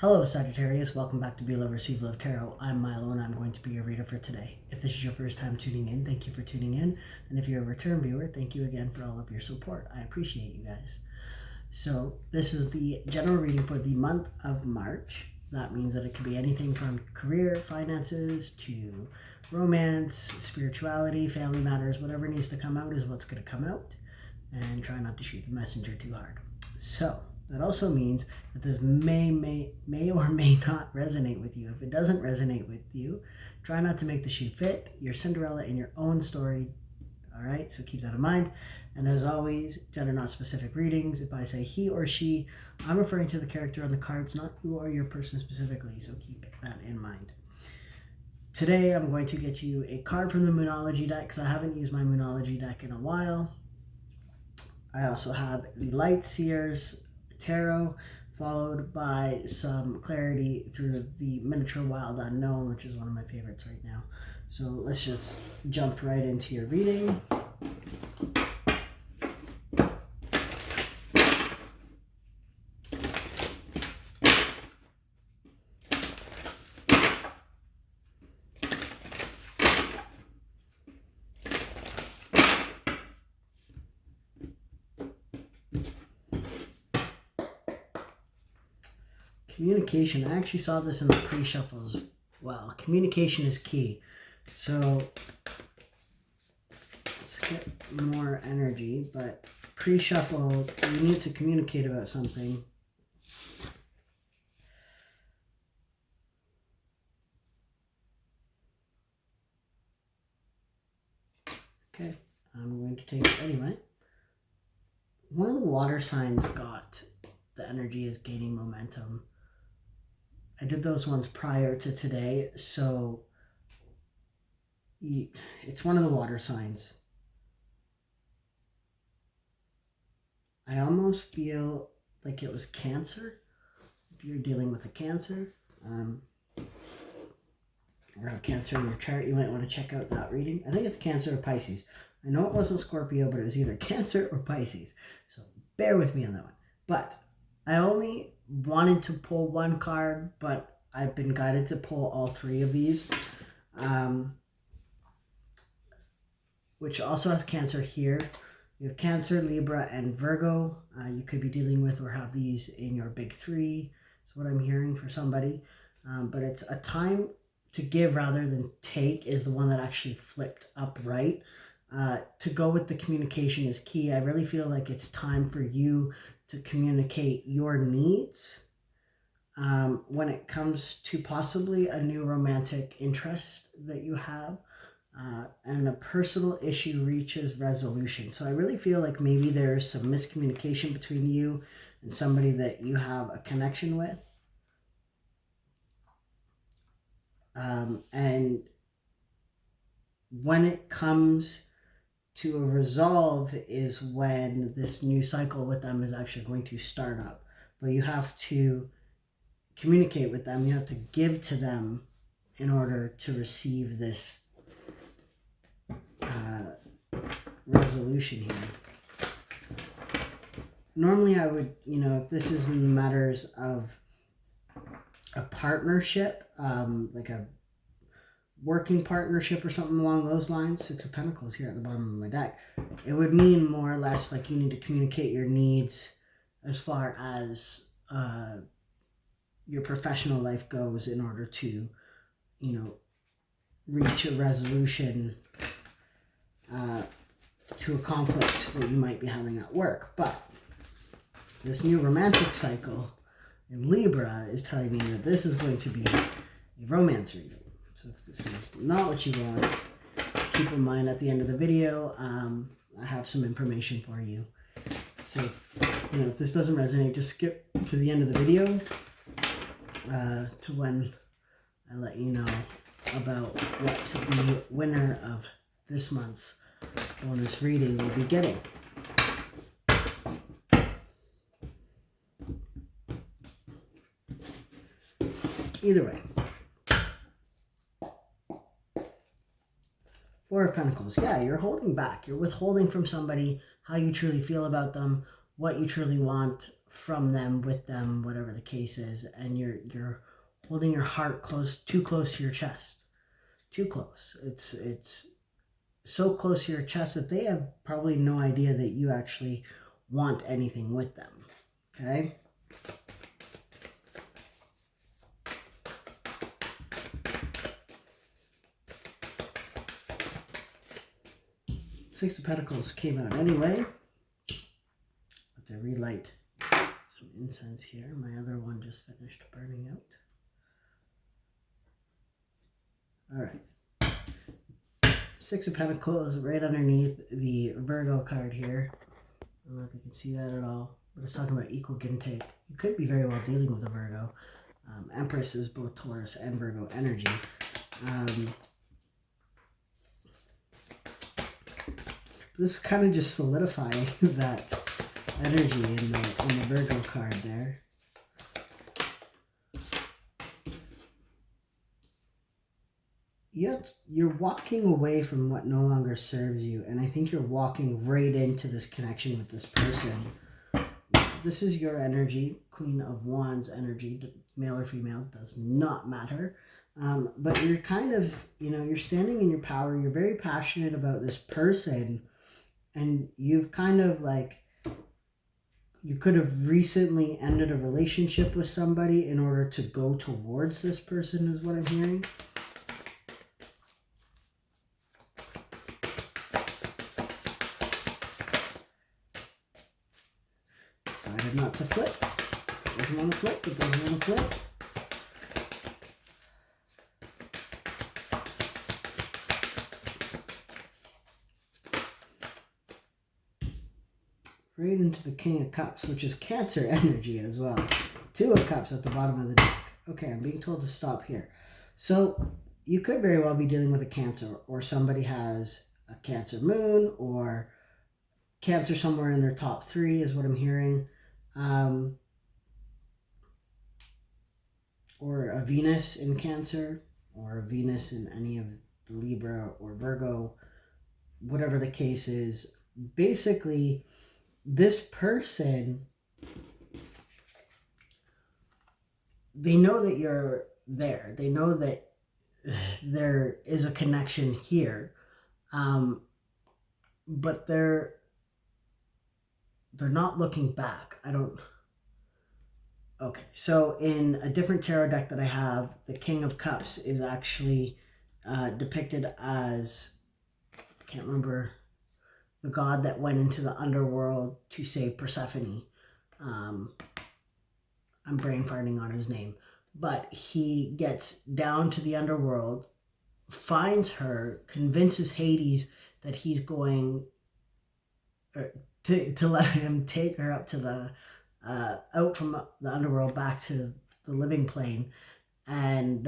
Hello Sagittarius, welcome back to Be Love Receive Love Tarot. I'm Milo and I'm going to be your reader for today. If this is your first time tuning in, thank you for tuning in. And if you're a return viewer, thank you again for all of your support. I appreciate you guys. So this is the general reading for the month of March. That means that it could be anything from career, finances, to romance, spirituality, family matters. Whatever needs to come out is what's going to come out. And try not to shoot the messenger too hard. So that also means that this may or may not resonate with you. If it doesn't resonate with you, try not to make the shoe fit. You're Cinderella in your own story. All right, so keep that in mind. And as always, gender not specific readings. If I say he or she, I'm referring to the character on the cards, not you or your person specifically, so keep that in mind. Today, I'm going to get you a card from the Moonology deck because I haven't used my Moonology deck in a while. I also have the Light Seers Tarot, followed by some clarity through the Miniature Wild Unknown, which is one of my favorites right now. So let's just jump right into your reading. Communication. I actually saw this in the pre-shuffle as well. Communication is key. So let's get more energy, but pre-shuffle, you need to communicate about something. Okay, I'm going to take it anyway. One of the water signs got the energy is gaining momentum. I did those ones prior to today, so it's one of the water signs. I almost feel like it was Cancer. If you're dealing with a Cancer, or have Cancer in your chart, you might want to check out that reading. I think it's Cancer or Pisces. I know it wasn't Scorpio, but it was either Cancer or Pisces. So bear with me on that one. But I only wanted to pull one card, but I've been guided to pull all three of these, which also has Cancer here. You have Cancer, Libra, and Virgo. You could be dealing with or have these in your big three. That's what I'm hearing for somebody. But it's a time to give rather than take is the one that actually flipped upright. To go with the communication is key. I really feel like it's time for you to communicate your needs when it comes to possibly a new romantic interest that you have, and a personal issue reaches resolution. So I really feel like maybe there's some miscommunication between you and somebody that you have a connection with. And when it comes to a resolve is when this new cycle with them is actually going to start up. But you have to communicate with them. You have to give to them in order to receive this resolution here. Normally I would, if this is in matters of a partnership, like a working partnership or something along those lines, Six of Pentacles here at the bottom of my deck, it would mean more or less like you need to communicate your needs as far as your professional life goes in order to, reach a resolution to a conflict that you might be having at work. But this new romantic cycle in Libra is telling me that this is going to be a romance reading. So if this is not what you want, keep in mind at the end of the video, I have some information for you. So, if this doesn't resonate, just skip to the end of the video to when I let you know about what the winner of this month's bonus reading will be getting. Either way. Four of Pentacles. Yeah, you're holding back. You're withholding from somebody how you truly feel about them, what you truly want from them, with them, whatever the case is, and you're holding your heart too close to your chest, too close. It's so close to your chest that they have probably no idea that you actually want anything with them. Okay. Six of Pentacles came out anyway. Have to relight some incense here. My other one just finished burning out. All right. Six of Pentacles right underneath the Virgo card here. I don't know if you can see that at all, but it's talking about equal give and take. You could be very well dealing with a Virgo. Empress is both Taurus and Virgo energy. This is kind of just solidifying that energy in the Virgo card there. Yet you're walking away from what no longer serves you, and I think you're walking right into this connection with this person. This is your energy, Queen of Wands energy, male or female, does not matter. But you're kind of, you're standing in your power. You're very passionate about this person, and you've kind of you could have recently ended a relationship with somebody in order to go towards this person, is what I'm hearing. Decided not to flip. It doesn't want to flip. It doesn't want to flip. Right into the King of Cups, which is Cancer energy as well. Two of Cups at the bottom of the deck. Okay, I'm being told to stop here. So you could very well be dealing with a Cancer, or somebody has a Cancer moon, or Cancer somewhere in their top three is what I'm hearing. Or a Venus in Cancer, or a Venus in any of the Libra or Virgo, whatever the case is. Basically, this person, they know that you're there. They know that there is a connection here, but they're not looking back. Okay, so in a different tarot deck that I have, the King of Cups is actually depicted as, I can't remember, the god that went into the underworld to save Persephone. I'm brain farting on his name. But he gets down to the underworld, finds her, convinces Hades that he's going to let him take her up to the out from the underworld back to the living plane. And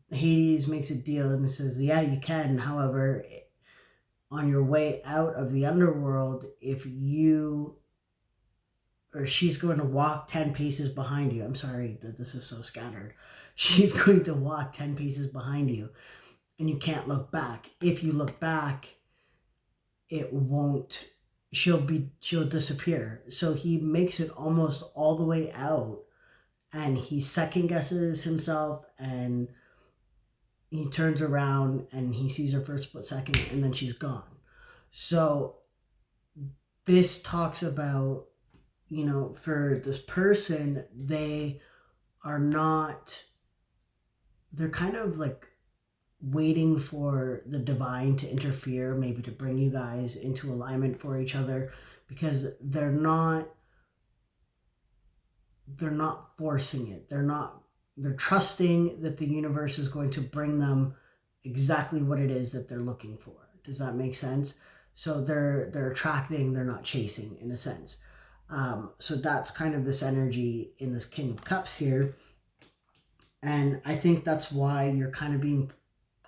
Hades makes a deal and says, yeah, you can. However, on your way out of the underworld, she's going to walk 10 paces behind you. I'm sorry that this is so scattered. She's going to walk 10 paces behind you, and you can't look back. If you look back, she'll disappear. So he makes it almost all the way out, and he second guesses himself, and he turns around and he sees her for a split second, and then she's gone. So this talks about, for this person, they're kind of waiting for the divine to interfere, maybe to bring you guys into alignment for each other, because they're not forcing it. They're trusting that the universe is going to bring them exactly what it is that they're looking for. Does that make sense? So they're attracting, they're not chasing, in a sense. So that's kind of this energy in this King of Cups here. And I think that's why you're kind of being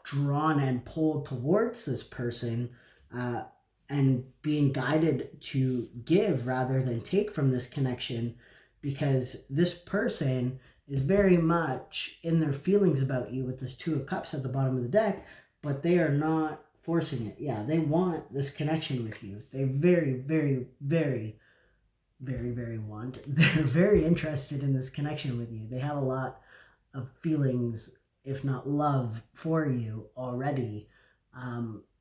drawn and pulled towards this person, and being guided to give rather than take from this connection, because this person is very much in their feelings about you with this Two of Cups at the bottom of the deck, but they are not forcing it. Yeah, they want this connection with you. They very, very, very, very, very want. They're very interested in this connection with you. They have a lot of feelings, if not love, for you already.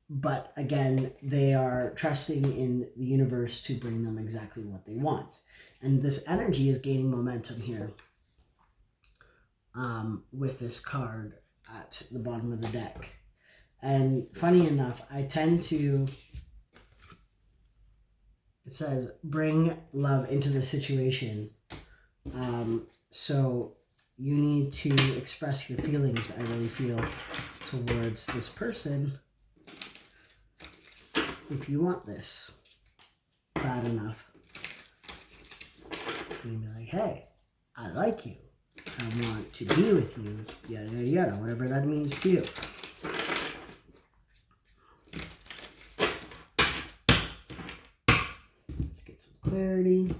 But again, they are trusting in the universe to bring them exactly what they want. And this energy is gaining momentum here with this card at the bottom of the deck. And funny enough, I tend to, it says, bring love into the situation. So you need to express your feelings, I really feel, towards this person if you want this bad enough. You can be like, hey, I like you. I want to be with you, yada, yada, yada, whatever that means to you. Let's get some clarity.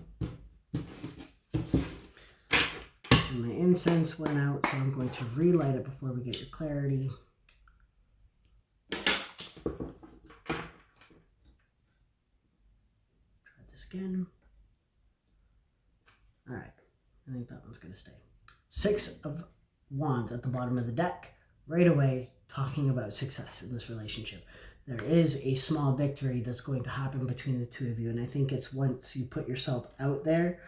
And my incense went out, so I'm going to relight it before we get your clarity. Try this again. All right, I think that one's going to stay. 6 of Wands at the bottom of the deck, right away talking about success in this relationship. There is a small victory that's going to happen between the two of you, and I think it's once you put yourself out there,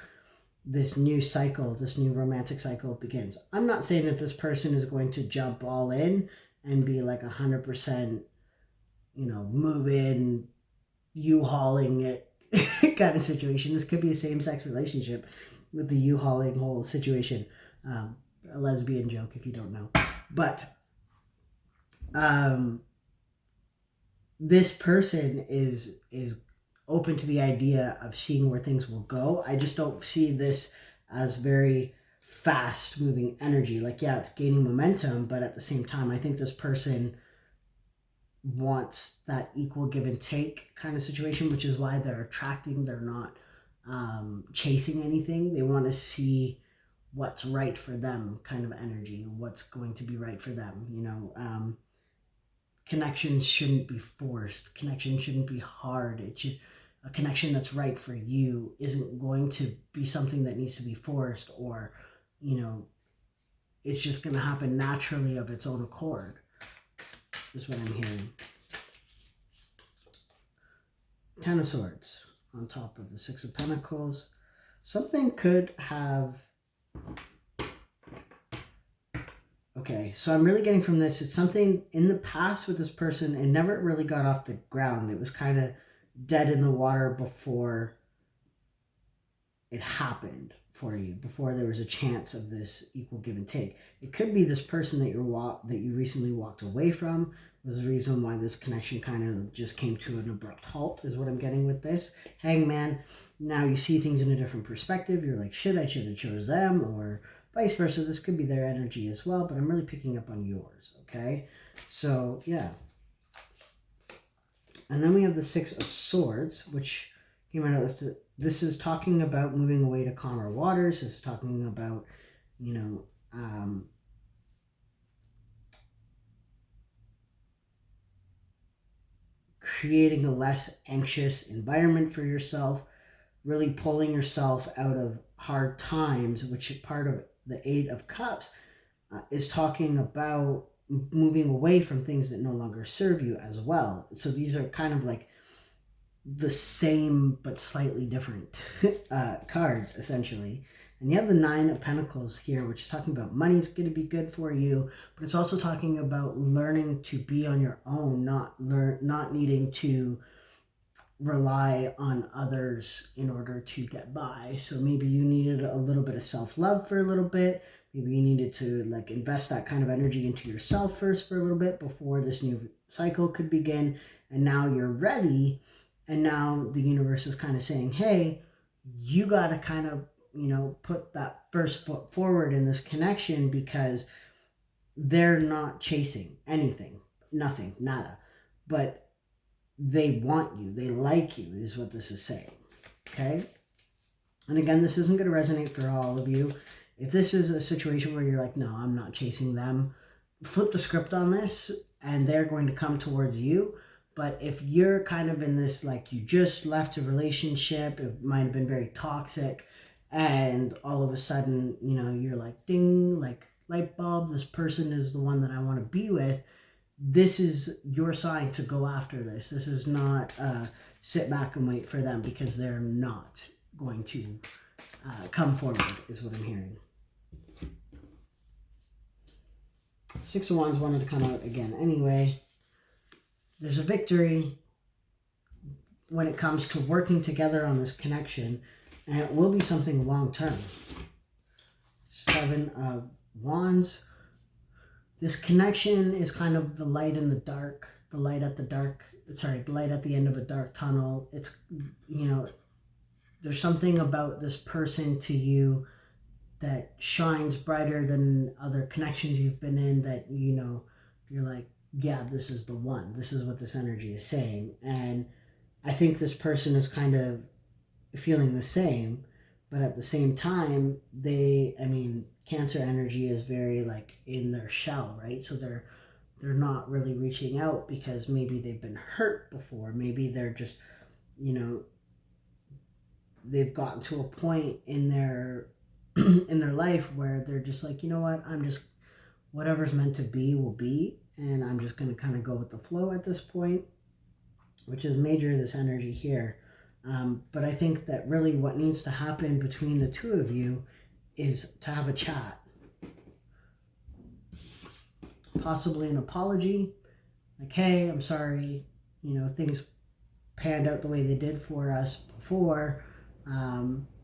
this new cycle, this new romantic cycle begins. I'm not saying that this person is going to jump all in and be like 100%, move in, U-hauling it kind of situation. This could be a same-sex relationship with the U-hauling whole situation. A lesbian joke if you don't know. But this person is open to the idea of seeing where things will go. I just don't see this as very fast moving energy. Like, yeah, it's gaining momentum, but at the same time, I think this person wants that equal give and take kind of situation, which is why they're attracting. They're not chasing anything. They want to see what's right for them kind of energy, what's going to be right for them. Connections shouldn't be forced. Connection shouldn't be hard. A connection that's right for you isn't going to be something that needs to be forced, or it's just going to happen naturally of its own accord, is what I'm hearing. 10 of Swords on top of the 6 of Pentacles. Something could have... Okay, so I'm really getting from this, it's something in the past with this person, it never really got off the ground. It was kind of dead in the water before it happened for you, before there was a chance of this equal give and take. It could be this person that you recently walked away from was the reason why this connection kind of just came to an abrupt halt, is what I'm getting with this. Hangman, now you see things in a different perspective. You're like, shit, I should have chose them, or vice versa. This could be their energy as well, but I'm really picking up on yours, okay? So, yeah. And then we have the 6 of Swords, which you might have lifted. This is talking about moving away to calmer waters. This is talking about, creating a less anxious environment for yourself, really pulling yourself out of hard times, which is part of the 8 of Cups, is talking about moving away from things that no longer serve you as well. So these are kind of like the same but slightly different cards, essentially. And you have the 9 of Pentacles here, which is talking about money's going to be good for you, but it's also talking about learning to be on your own, not needing to rely on others in order to get by. So maybe you needed a little bit of self-love for a little bit. Maybe you needed to invest that kind of energy into yourself first for a little bit before this new cycle could begin. And now you're ready. And now the universe is kind of saying, hey, you got to kind of, put that first foot forward in this connection, because they're not chasing anything, nothing, nada. But they want you, they like you, is what this is saying, okay? And again, this isn't going to resonate for all of you. If this is a situation where you're like, no, I'm not chasing them, flip the script on this, and they're going to come towards you. But if you're kind of in this, like you just left a relationship, it might have been very toxic, and all of a sudden, you know, you're like, ding, like light bulb, this person is the one that I want to be with. This is your sign to go after this. This is not sit back and wait for them, because they're not going to come forward, is what I'm hearing. Six of Wands wanted to come out again anyway. There's a victory when it comes to working together on this connection, and it will be something long term. Seven of Wands. This connection is kind of the light in the dark, the light at the end of a dark tunnel. It's, you know, there's something about this person to you that shines brighter than other connections you've been in, that, you know, you're like, yeah, this is the one. This is what this energy is saying. And I think this person is kind of feeling the same, but at the same time, Cancer energy is very like in their shell, right? So they're not really reaching out because maybe they've been hurt before. Maybe they're just, you know, they've gotten to a point in their in their life where they're just like, you know what, I'm just, whatever's meant to be will be, and I'm just going to kind of go with the flow at this point, which is major, this energy here. But I think that really what needs to happen between the two of you is to have a chat. Possibly an apology. Like, hey, I'm sorry, you know, things panned out the way they did for us before,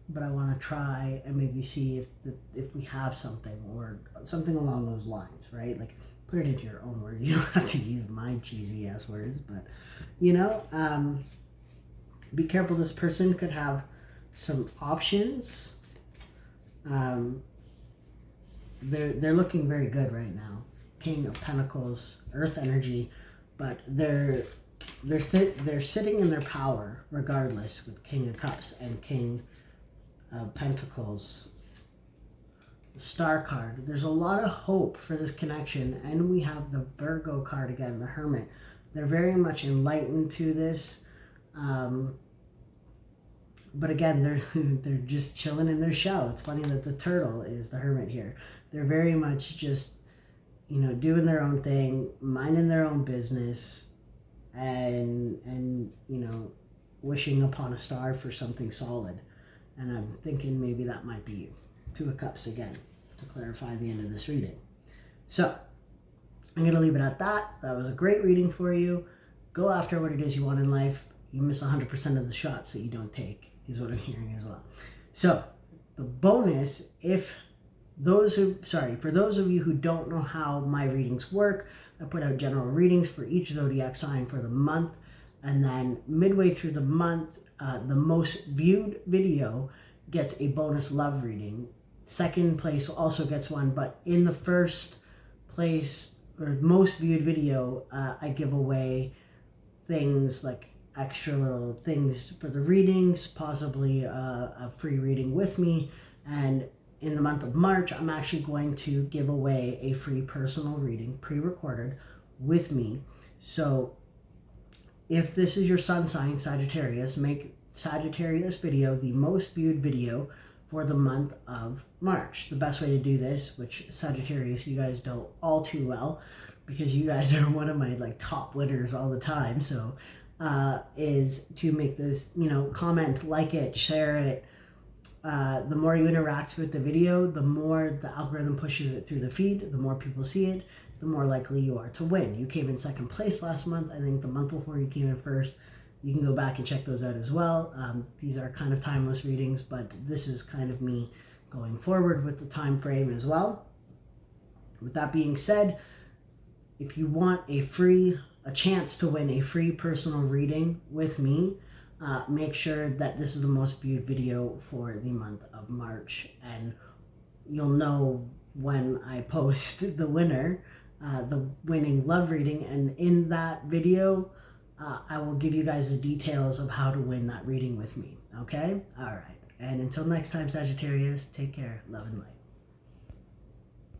but I want to try and maybe see if we have something, or something along those lines, right? Like, put it into your own words. You don't have to use my cheesy ass words, but, you know, be careful. This person could have some options. They're looking very good right now. King of Pentacles, Earth energy, but they're sitting in their power regardless, with King of Cups and King of Pentacles. The Star card. There's a lot of hope for this connection, and we have the Virgo card again, the Hermit. They're very much enlightened to this. But again, they're just chilling in their shell. It's funny that the turtle is the Hermit here. They're very much just, you know, doing their own thing, minding their own business, and you know, wishing upon a star for something solid. And I'm thinking maybe that might be you. Two of Cups again, to clarify the end of this reading. So I'm going to leave it at that. That was a great reading for you. Go after what it is you want in life. You miss 100% of the shots that you don't take, is what I'm hearing as well. So the bonus, for those of you who don't know how my readings work, I put out general readings for each zodiac sign for the month, and then midway through the month, the most viewed video gets a bonus love reading. Second place also gets one, but in the first place or most viewed video, I give away things like extra little things for the readings, possibly a free reading with me. And in the month of March, I'm actually going to give away a free personal reading, pre-recorded, with me. So if this is your sun sign, Sagittarius, make Sagittarius video the most viewed video for the month of March. The best way to do this, which Sagittarius, you guys know all too well, because you guys are one of my like top winners all the time. So is to make this, you know, comment, like it, share it. The more you interact with the video, the more the algorithm pushes it through the feed, the more people see it, the more likely you are to win. You came in second place last month. I think the month before you came in first. You can go back and check those out as well. These are kind of timeless readings, but this is kind of me going forward with the time frame as well. With that being said, if you want a chance to win a free personal reading with me, make sure that this is the most viewed video for the month of March, and you'll know when I post the winner, the winning love reading, and in that video, I will give you guys the details of how to win that reading with me. Okay? All right. And until next time, Sagittarius, take care. Love and light.